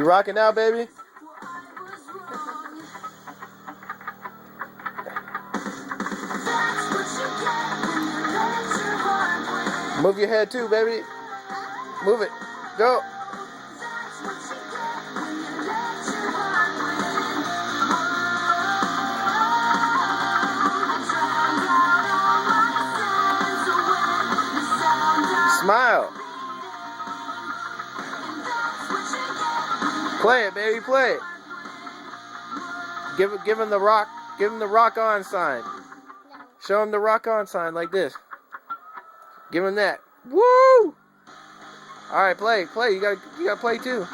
You rocking out, baby? Move your head too, baby. Move it. Go. Smile. Play it, baby. Play it. Give him the rock. Give him the rock on sign. Show him the rock on sign like this. Give him that. Woo! All right, play. You gotta play too.